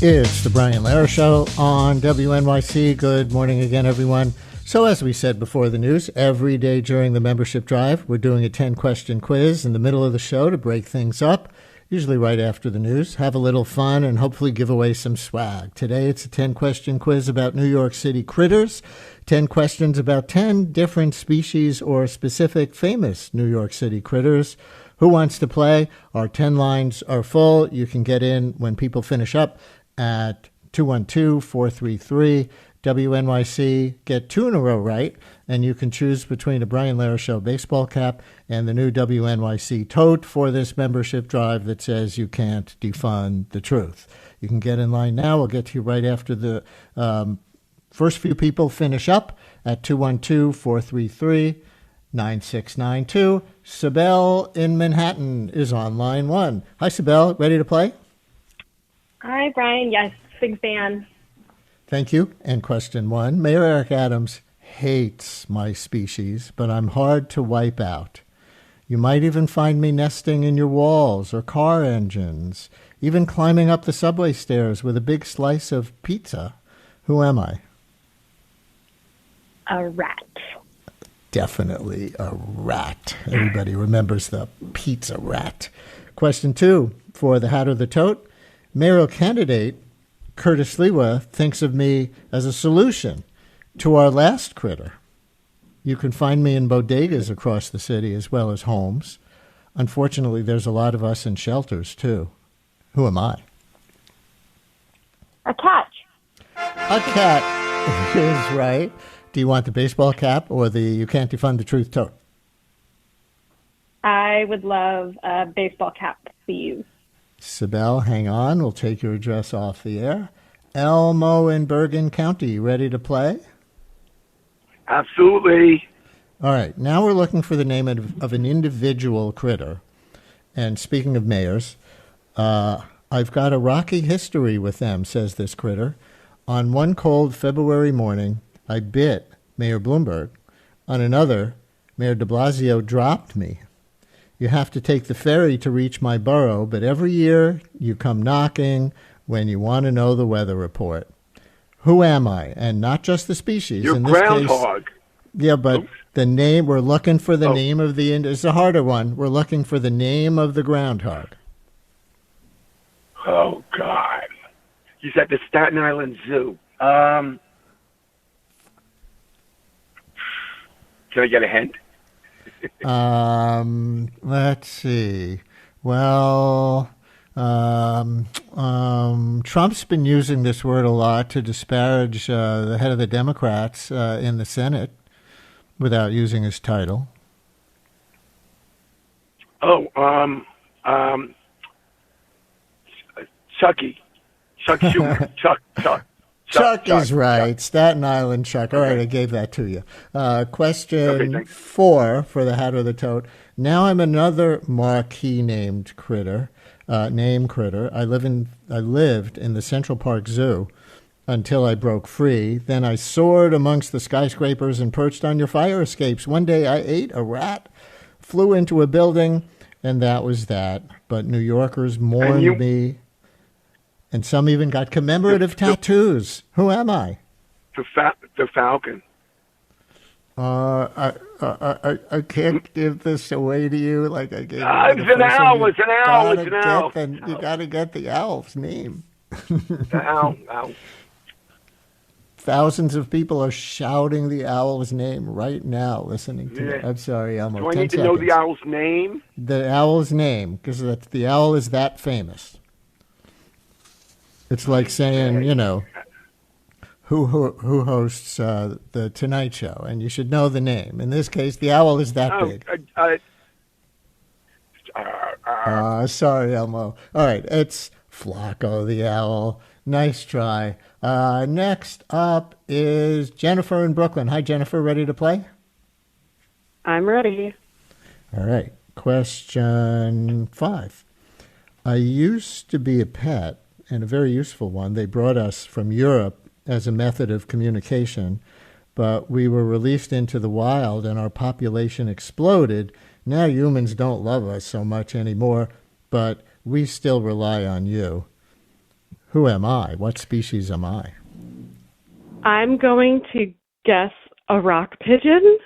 It's the Brian Lehrer Show on WNYC. Good morning again, everyone. So as we said before the news, every day during the membership drive, we're doing a 10-question quiz in the middle of the show to break things up, usually right after the news, have a little fun, and hopefully give away some swag. Today, it's a 10-question quiz about New York City critters, 10 questions about 10 different species or specific famous New York City critters. Who wants to play? Our 10 lines are full. You can get in when people finish up at 212-433-WNYC. Get 2 in a row right, and you can choose between a Brian Lehrer Show baseball cap and the new WNYC tote for this membership drive that says you can't defund the truth. You can get in line now. We'll get to you right after the first few people finish up at 212-433-9692. Sibel in Manhattan is on line 1. Hi, Sibel. Ready to play? Hi, Brian. Yes, big fan. Thank you. And question 1. Mayor Eric Adams hates my species, but I'm hard to wipe out. You might even find me nesting in your walls or car engines, even climbing up the subway stairs with a big slice of pizza. Who am I? A rat. Definitely a rat. Everybody remembers the pizza rat. Question 2. For the hat or the tote, mayoral candidate Curtis Lewa thinks of me as a solution to our last critter. You can find me in bodegas across the city as well as homes. Unfortunately, there's a lot of us in shelters, too. Who am I? A cat. A cat is right. Do you want the baseball cap or the You Can't Defund the Truth tote? I would love a baseball cap, please. Sibel, hang on. We'll take your address off the air. Elmo in Bergen County, ready to play? Absolutely. All right. Now we're looking for the name of an individual critter. And speaking of mayors, I've got a rocky history with them, says this critter. On one cold February morning, I bit Mayor Bloomberg. On another, Mayor de Blasio dropped me. You have to take the ferry to reach my borough, but every year you come knocking when you want to know the weather report. Who am I? And not just the species. You're in this groundhog. Case, yeah, but the name, we're looking for the name of the, it's a harder one. We're looking for the name of the groundhog. Oh, God. He's at the Staten Island Zoo. Can I get a hint? Let's see. Well, Trump's been using this word a lot to disparage the head of the Democrats in the Senate without using his title. Oh, Chucky. Chuck Schumer. Chuck is right. Chuck. Staten Island Chuck. All right, I gave that to you. Question 4 for the hat or the tote. Now I'm another marquee named critter. I lived in the Central Park Zoo until I broke free. Then I soared amongst the skyscrapers and perched on your fire escapes. One day I ate a rat, flew into a building, and that was that. But New Yorkers mourned me. And some even got commemorative tattoos. Who am I? The Falcon. I can't give this away to you like I gave it. It's an owl. It's an owl. It's an owl. You got to get the owl's name. The owl. Thousands of people are shouting the owl's name right now, listening to it. I'm sorry, Elmo. Do I need to know the owl's name? The owl's name, because the owl is that famous. It's like saying, you know, who hosts the Tonight Show, and you should know the name. In this case, the owl is that big. Sorry, Elmo. All right, it's Flacco the owl. Nice try. Next up is Jennifer in Brooklyn. Hi, Jennifer. Ready to play? I'm ready. All right. Question 5. I used to be a pet, and a very useful one. They brought us from Europe as a method of communication. but we were released into the wild and our population exploded. Now humans don't love us so much anymore, but we still rely on you. Who am I? What species am I? I'm going to guess a rock pigeon.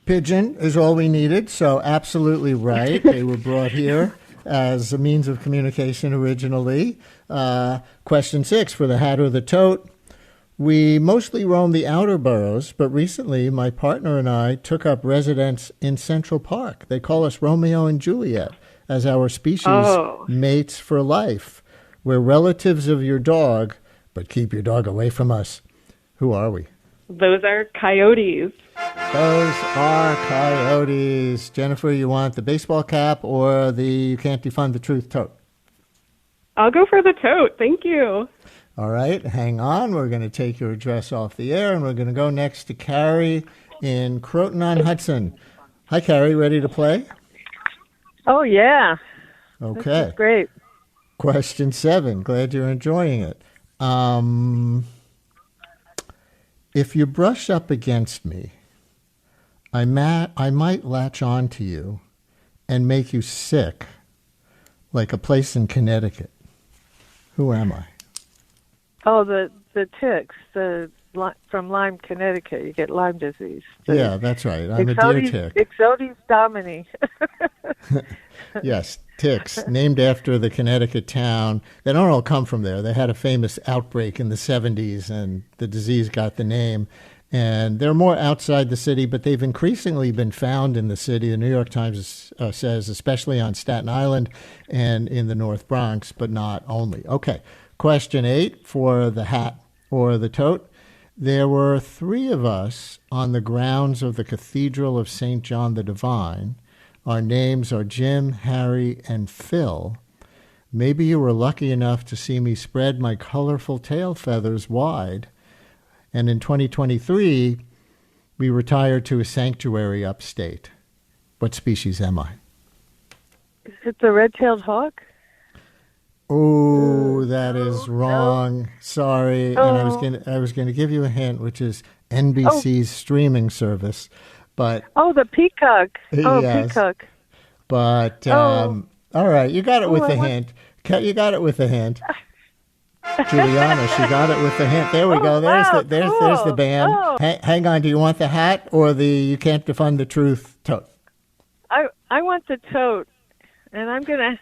Pigeon is all we needed, so absolutely right. They were brought here as a means of communication originally. Question 6 for the hat or the tote. We mostly roam the outer boroughs, but recently my partner and I took up residence in Central Park. They call us Romeo and Juliet as our species mates for life. We're relatives of your dog, but keep your dog away from us. Who are we? Those are coyotes. Those are coyotes. Jennifer, you want the baseball cap or the You Can't Defund the Truth tote? I'll go for the tote. Thank you. All right, hang on. We're going to take your address off the air, and we're going to go next to Carrie in Croton-on-Hudson. Hi, Carrie. Ready to play? Oh, yeah. Okay. This is great. Question 7. Glad you're enjoying it. If you brush up against me, I might latch on to you and make you sick, like a place in Connecticut. Who am I? Oh, the ticks from Lyme, Connecticut. You get Lyme disease. Yeah, that's right. I'm a deer tick. Ixodes domini. Yes, ticks, named after the Connecticut town. They don't all come from there. They had a famous outbreak in the 70s, and the disease got the name. And they're more outside the city, but they've increasingly been found in the city. The New York Times says, especially on Staten Island and in the North Bronx, but not only. Okay, question 8 for the hat or the tote. There were 3 of us on the grounds of the Cathedral of St. John the Divine. Our names are Jim, Harry, and Phil. Maybe you were lucky enough to see me spread my colorful tail feathers wide. And in 2023, we retired to a sanctuary upstate. What species am I? Is it the red-tailed hawk? Oh, that is wrong. No. Sorry. Oh. And I was gonna give you a hint, which is NBC's streaming service. But the peacock. Oh, yes. peacock. But all right, you got it with the hint. You got it with the hint. Juliana, she got it with the hint. There we go. There's wow, there's the band. Oh. Hang on. Do you want the hat or the You Can't Defund the Truth tote? I want the tote, and I'm gonna.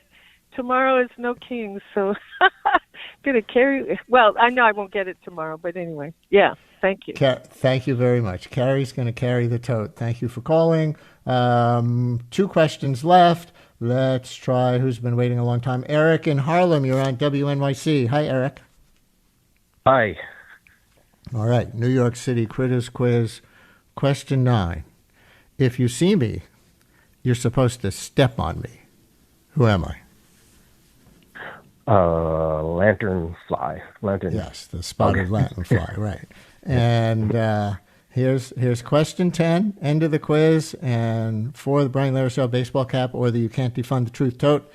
Tomorrow is no kings, so I'm gonna carry. Well, I know I won't get it tomorrow, but anyway, yeah. Thank you. Thank you very much. Carrie's going to carry the tote. Thank you for calling. 2 questions left. Let's try who's been waiting a long time. Eric in Harlem, you're on WNYC. Hi, Eric. Hi. All right, New York City Critters Quiz. Question 9. If you see me, you're supposed to step on me. Who am I? Lantern fly. Lantern. Yes, the spotted lanternfly, right. And here's question 10, end of the quiz, and for the Brian Lehrer Show baseball cap or the You Can't Defund the Truth tote.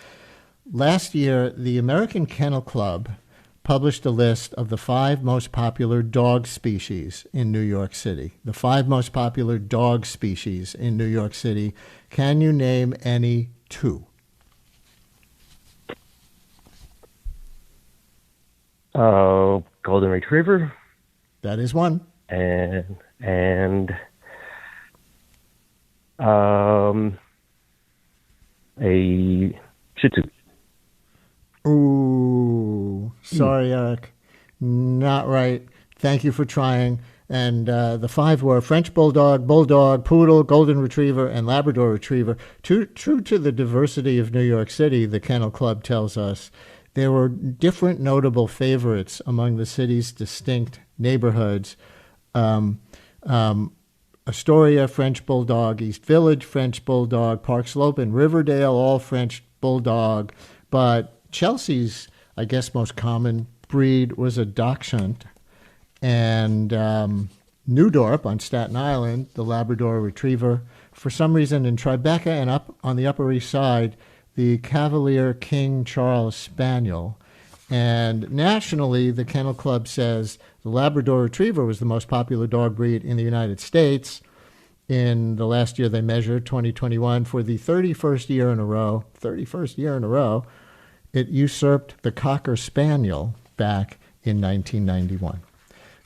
Last year, the American Kennel Club published a list of the 5 most popular dog species in New York City. The 5 most popular dog species in New York City. Can you name any 2? Golden Retriever. That is 1. And a Shih Tzu. Ooh, sorry, Eric. Not right. Thank you for trying. And the 5 were French Bulldog, Bulldog, Poodle, Golden Retriever, and Labrador Retriever. True to the diversity of New York City, the Kennel Club tells us, there were different notable favorites among the city's distinct neighborhoods. Astoria, French Bulldog, East Village, French Bulldog, Park Slope, and Riverdale, all French Bulldog. But Chelsea's, I guess, most common breed was a Dachshund. And New Dorp on Staten Island, the Labrador Retriever. For some reason in Tribeca and up on the Upper East Side, the Cavalier King Charles Spaniel. And nationally, the Kennel Club says The Labrador Retriever was the most popular dog breed in the United States. In the last year they measured, 2021, for the 31st year in a row, it usurped the Cocker Spaniel back in 1991.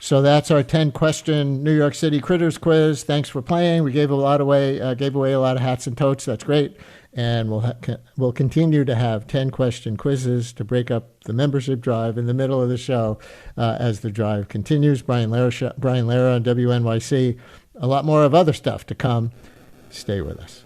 So that's our 10-question New York City Critters quiz. Thanks for playing. We gave away a lot of hats and totes. That's great. And we'll continue to have 10-question quizzes to break up the membership drive in the middle of the show as the drive continues. Brian Lara on WNYC. A lot more of other stuff to come. Stay with us.